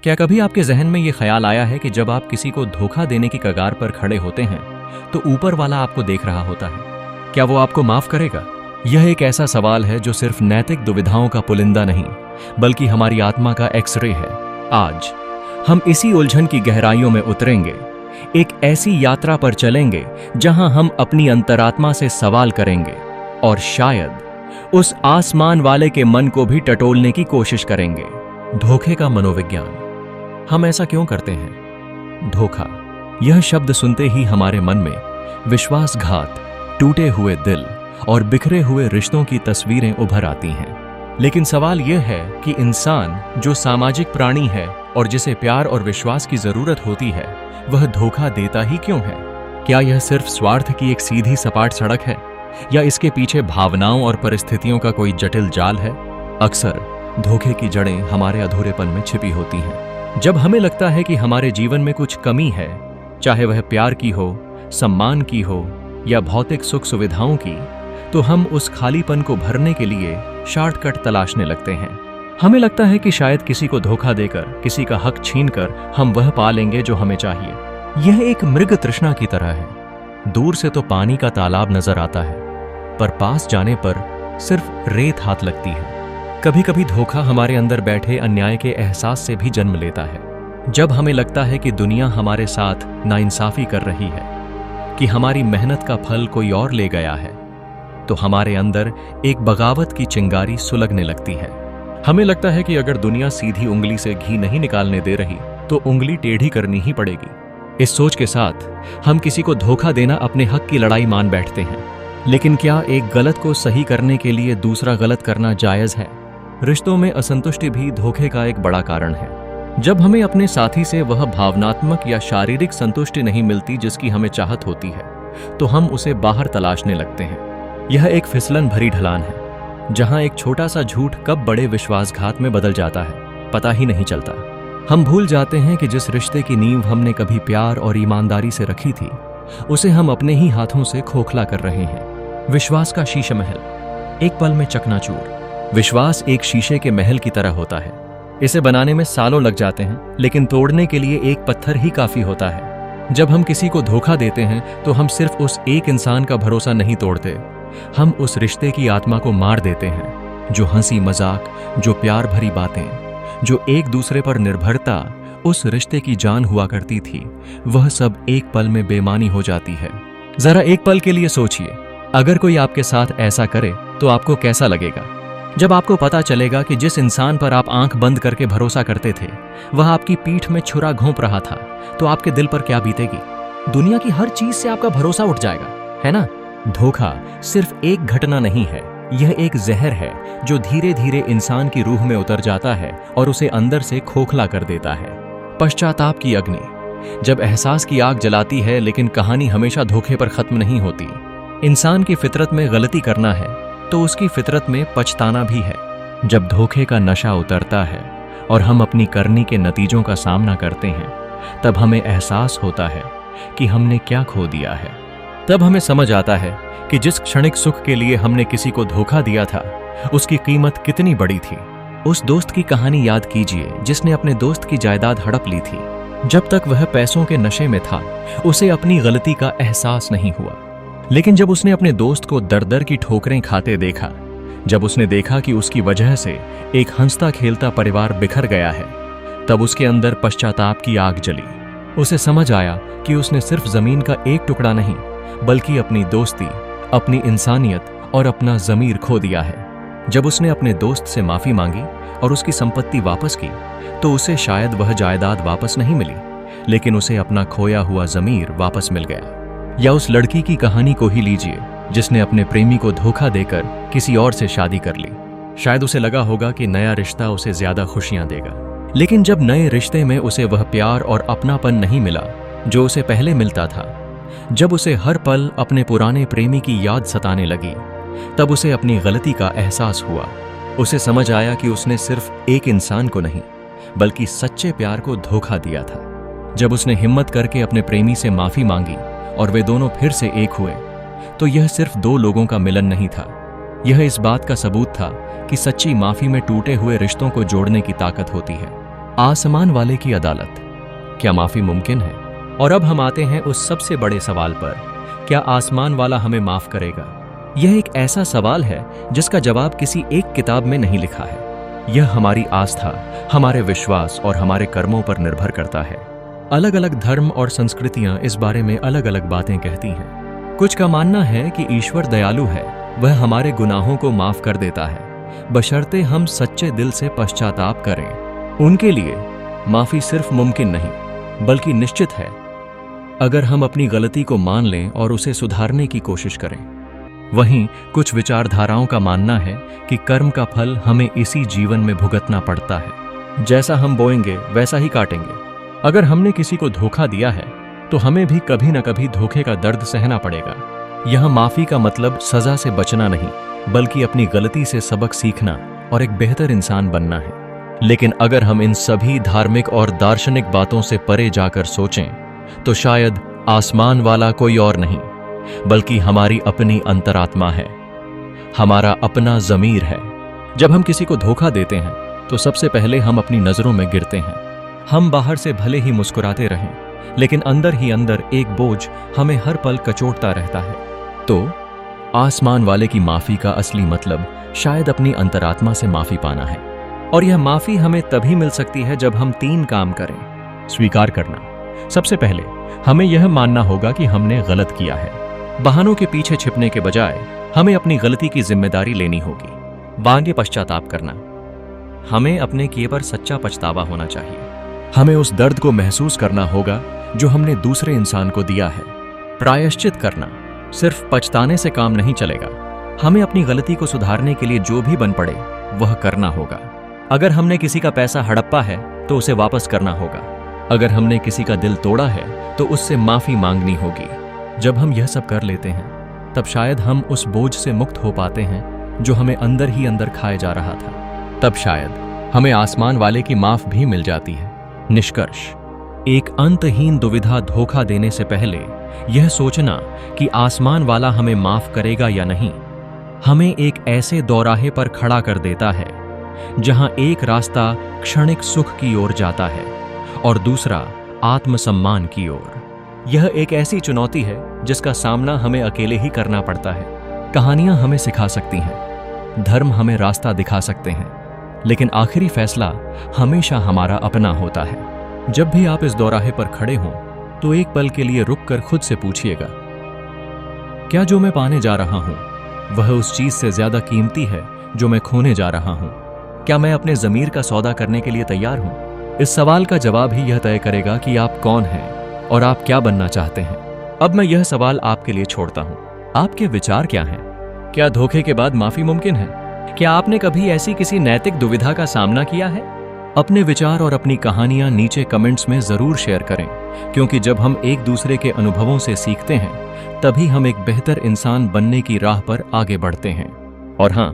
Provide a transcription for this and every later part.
क्या कभी आपके जहन में ये ख्याल आया है कि जब आप किसी को धोखा देने की कगार पर खड़े होते हैं तो ऊपर वाला आपको देख रहा होता है? क्या वो आपको माफ करेगा? यह एक ऐसा सवाल है जो सिर्फ नैतिक दुविधाओं का पुलिंदा नहीं बल्कि हमारी आत्मा का एक्सरे है। आज हम इसी उलझन की गहराइयों में उतरेंगे, एक ऐसी यात्रा पर चलेंगे जहां हम अपनी अंतरात्मा से सवाल करेंगे और शायद उस आसमान वाले के मन को भी टटोलने की कोशिश करेंगे। धोखे का मनोविज्ञान। हम ऐसा क्यों करते हैं? धोखा, यह शब्द सुनते ही हमारे मन में विश्वासघात, टूटे हुए दिल और बिखरे हुए रिश्तों की तस्वीरें उभर आती हैं। लेकिन सवाल यह है कि इंसान जो सामाजिक प्राणी है और जिसे प्यार और विश्वास की जरूरत होती है, वह धोखा देता ही क्यों है? क्या यह सिर्फ स्वार्थ की एक सीधी सपाट सड़क है या इसके पीछे भावनाओं और परिस्थितियों का कोई जटिल जाल है? अक्सर धोखे की जड़ें हमारे अधूरेपन में छिपी होती हैं। जब हमें लगता है कि हमारे जीवन में कुछ कमी है, चाहे वह प्यार की हो, सम्मान की हो या भौतिक सुख सुविधाओं की, तो हम उस खालीपन को भरने के लिए शॉर्टकट तलाशने लगते हैं। हमें लगता है कि शायद किसी को धोखा देकर, किसी का हक छीनकर हम वह पा लेंगे जो हमें चाहिए। यह एक मृग तृष्णा की तरह है। दूर से तो पानी का तालाब नजर आता है, पर पास जाने पर सिर्फ रेत हाथ लगती है। कभी कभी धोखा हमारे अंदर बैठे अन्याय के एहसास से भी जन्म लेता है। जब हमें लगता है कि दुनिया हमारे साथ नाइंसाफी कर रही है, कि हमारी मेहनत का फल कोई और ले गया है, तो हमारे अंदर एक बगावत की चिंगारी सुलगने लगती है। हमें लगता है कि अगर दुनिया सीधी उंगली से घी नहीं निकालने दे रही तो उंगली टेढ़ी करनी ही पड़ेगी। इस सोच के साथ हम किसी को धोखा देना अपने हक की लड़ाई मान बैठते हैं। लेकिन क्या एक गलत को सही करने के लिए दूसरा गलत करना जायज है? रिश्तों में असंतुष्टि भी धोखे का एक बड़ा कारण है। जब हमें अपने साथी से वह भावनात्मक या शारीरिक संतुष्टि नहीं मिलती जिसकी हमें चाहत होती है, तो हम उसे बाहर तलाशने लगते हैं। यह एक फिसलन भरी ढलान है जहां एक छोटा सा झूठ कब बड़े विश्वासघात में बदल जाता है, पता ही नहीं चलता। हम भूल जाते हैं कि जिस रिश्ते की नींव हमने कभी प्यार और ईमानदारी से रखी थी, उसे हम अपने ही हाथों से खोखला कर रहे हैं। विश्वास का शीश महल एक पल में चकनाचूर। विश्वास एक शीशे के महल की तरह होता है। इसे बनाने में सालों लग जाते हैं, लेकिन तोड़ने के लिए एक पत्थर ही काफी होता है। जब हम किसी को धोखा देते हैं तो हम सिर्फ उस एक इंसान का भरोसा नहीं तोड़ते, हम उस रिश्ते की आत्मा को मार देते हैं। जो हंसी मजाक, जो प्यार भरी बातें, जो एक दूसरे पर निर्भरता उस रिश्ते की जान हुआ करती थी, वह सब एक पल में बेमानी हो जाती है। जरा एक पल के लिए सोचिए, अगर कोई आपके साथ ऐसा करे तो आपको कैसा लगेगा? जब आपको पता चलेगा कि जिस इंसान पर आप आंख बंद करके भरोसा करते थे, वह आपकी पीठ में छुरा घोंप रहा था, तो आपके दिल पर क्या बीतेगी? दुनिया की हर चीज से आपका भरोसा उठ जाएगा, है ना? धोखा सिर्फ एक घटना नहीं है, यह एक जहर है जो धीरे धीरे इंसान की रूह में उतर जाता है और उसे अंदर से खोखला कर देता है। पश्चाताप की अग्नि जब एहसास की आग जलाती है, लेकिन कहानी हमेशा धोखे पर खत्म नहीं होती। इंसान की फितरत में गलती करना है तो उसकी फितरत में पछताना भी है। जब धोखे का नशा उतरता है और हम अपनी करनी के नतीजों का सामना करते हैं, तब हमें एहसास होता है कि हमने क्या खो दिया है। तब हमें समझ आता है कि जिस क्षणिक सुख के लिए हमने किसी को धोखा दिया था, उसकी कीमत कितनी बड़ी थी। उस दोस्त की कहानी याद कीजिए जिसने अपने दोस्त की जायदाद हड़प ली थी। जब तक वह पैसों के नशे में था, उसे अपनी गलती का एहसास नहीं हुआ। लेकिन जब उसने अपने दोस्त को दर दर की ठोकरें खाते देखा, जब उसने देखा कि उसकी वजह से एक हंसता खेलता परिवार बिखर गया है, तब उसके अंदर पश्चाताप की आग जली। उसे समझ आया कि उसने सिर्फ जमीन का एक टुकड़ा नहीं, बल्कि अपनी दोस्ती, अपनी इंसानियत और अपना ज़मीर खो दिया है। जब उसने अपने दोस्त से माफी मांगी और उसकी संपत्ति वापस की, तो उसे शायद वह जायदाद वापस नहीं मिली, लेकिन उसे अपना खोया हुआ ज़मीर वापस मिल गया। या उस लड़की की कहानी को ही लीजिए जिसने अपने प्रेमी को धोखा देकर किसी और से शादी कर ली। शायद उसे लगा होगा कि नया रिश्ता उसे ज्यादा खुशियां देगा, लेकिन जब नए रिश्ते में उसे वह प्यार और अपनापन नहीं मिला जो उसे पहले मिलता था, जब उसे हर पल अपने पुराने प्रेमी की याद सताने लगी, तब उसे अपनी गलती का एहसास हुआ। उसे समझ आया कि उसने सिर्फ एक इंसान को नहीं, बल्कि सच्चे प्यार को धोखा दिया था। जब उसने हिम्मत करके अपने प्रेमी से माफी मांगी और वे दोनों फिर से एक हुए, तो यह सिर्फ दो लोगों का मिलन नहीं था, यह इस बात का सबूत था कि सच्ची माफी में टूटे हुए रिश्तों को जोड़ने की ताकत होती है। आसमान वाले की अदालत, क्या माफी मुमकिन है? और अब हम आते हैं उस सबसे बड़े सवाल पर, क्या आसमान वाला हमें माफ करेगा? यह एक ऐसा सवाल है जिसका जवाब किसी एक किताब में नहीं लिखा है। यह हमारी आस्था, हमारे विश्वास और हमारे कर्मों पर निर्भर करता है। अलग अलग धर्म और संस्कृतियां इस बारे में अलग अलग बातें कहती हैं। कुछ का मानना है कि ईश्वर दयालु है, वह हमारे गुनाहों को माफ कर देता है, बशर्ते हम सच्चे दिल से पश्चाताप करें। उनके लिए माफी सिर्फ मुमकिन नहीं बल्कि निश्चित है, अगर हम अपनी गलती को मान लें और उसे सुधारने की कोशिश करें। वहीं कुछ विचारधाराओं का मानना है कि कर्म का फल हमें इसी जीवन में भुगतना पड़ता है। जैसा हम बोएंगे वैसा ही काटेंगे। अगर हमने किसी को धोखा दिया है तो हमें भी कभी न कभी धोखे का दर्द सहना पड़ेगा। यह माफी का मतलब सजा से बचना नहीं, बल्कि अपनी गलती से सबक सीखना और एक बेहतर इंसान बनना है। लेकिन अगर हम इन सभी धार्मिक और दार्शनिक बातों से परे जाकर सोचें, तो शायद आसमान वाला कोई और नहीं, बल्कि हमारी अपनी अंतरात्मा है, हमारा अपना ज़मीर है। जब हम किसी को धोखा देते हैं तो सबसे पहले हम अपनी नज़रों में गिरते हैं। हम बाहर से भले ही मुस्कुराते रहें, लेकिन अंदर ही अंदर एक बोझ हमें हर पल कचोटता रहता है। तो आसमान वाले की माफ़ी का असली मतलब शायद अपनी अंतरात्मा से माफ़ी पाना है। और यह माफ़ी हमें तभी मिल सकती है जब हम 3 काम करें। स्वीकार करना। सबसे पहले हमें यह मानना होगा कि हमने गलत किया है। बहानों के पीछे छिपने के बजाय हमें अपनी गलती की जिम्मेदारी लेनी होगी। आगे पश्चाताप करना। हमें अपने किए पर सच्चा पछतावा होना चाहिए। हमें उस दर्द को महसूस करना होगा जो हमने दूसरे इंसान को दिया है। प्रायश्चित करना। सिर्फ पछताने से काम नहीं चलेगा, हमें अपनी गलती को सुधारने के लिए जो भी बन पड़े वह करना होगा। अगर हमने किसी का पैसा हड़प्पा है तो उसे वापस करना होगा। अगर हमने किसी का दिल तोड़ा है तो उससे माफी मांगनी होगी। जब हम यह सब कर लेते हैं तब शायद हम उस बोझ से मुक्त हो पाते हैं जो हमें अंदर ही अंदर खाए जा रहा था। तब शायद हमें आसमान वाले की माफ भी मिल जाती है। निष्कर्ष, एक अंतहीन दुविधा धोखा देने से पहले यह सोचना कि आसमान वाला हमें माफ करेगा या नहीं, हमें एक ऐसे दौराहे पर खड़ा कर देता है जहां एक रास्ता क्षणिक सुख की ओर जाता है और दूसरा आत्मसम्मान की ओर। यह एक ऐसी चुनौती है जिसका सामना हमें अकेले ही करना पड़ता है। कहानियां हमें सिखा सकती हैं, धर्म हमें रास्ता दिखा सकते हैं, लेकिन आखिरी फैसला हमेशा हमारा अपना होता है। जब भी आप इस दौराहे पर खड़े हों तो एक पल के लिए रुककर खुद से पूछिएगा, क्या जो मैं पाने जा रहा हूं वह उस चीज से ज्यादा कीमती है जो मैं खोने जा रहा हूं? क्या मैं अपने ज़मीर का सौदा करने के लिए तैयार हूं? इस सवाल का जवाब ही यह तय करेगा कि आप कौन हैं और आप क्या बनना चाहते हैं। अब मैं यह सवाल आपके लिए छोड़ता हूं, आपके विचार क्या हैं? क्या धोखे के बाद माफी मुमकिन है? क्या आपने कभी ऐसी किसी नैतिक दुविधा का सामना किया है? अपने विचार और अपनी कहानियां नीचे कमेंट्स में जरूर शेयर करें, क्योंकि जब हम एक दूसरे के अनुभवों से सीखते हैं तभी हम एक बेहतर इंसान बनने की राह पर आगे बढ़ते हैं। और हाँ,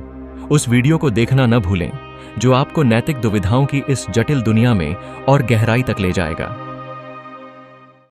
उस वीडियो को देखना न भूलें जो आपको नैतिक दुविधाओं की इस जटिल दुनिया में और गहराई तक ले जाएगा।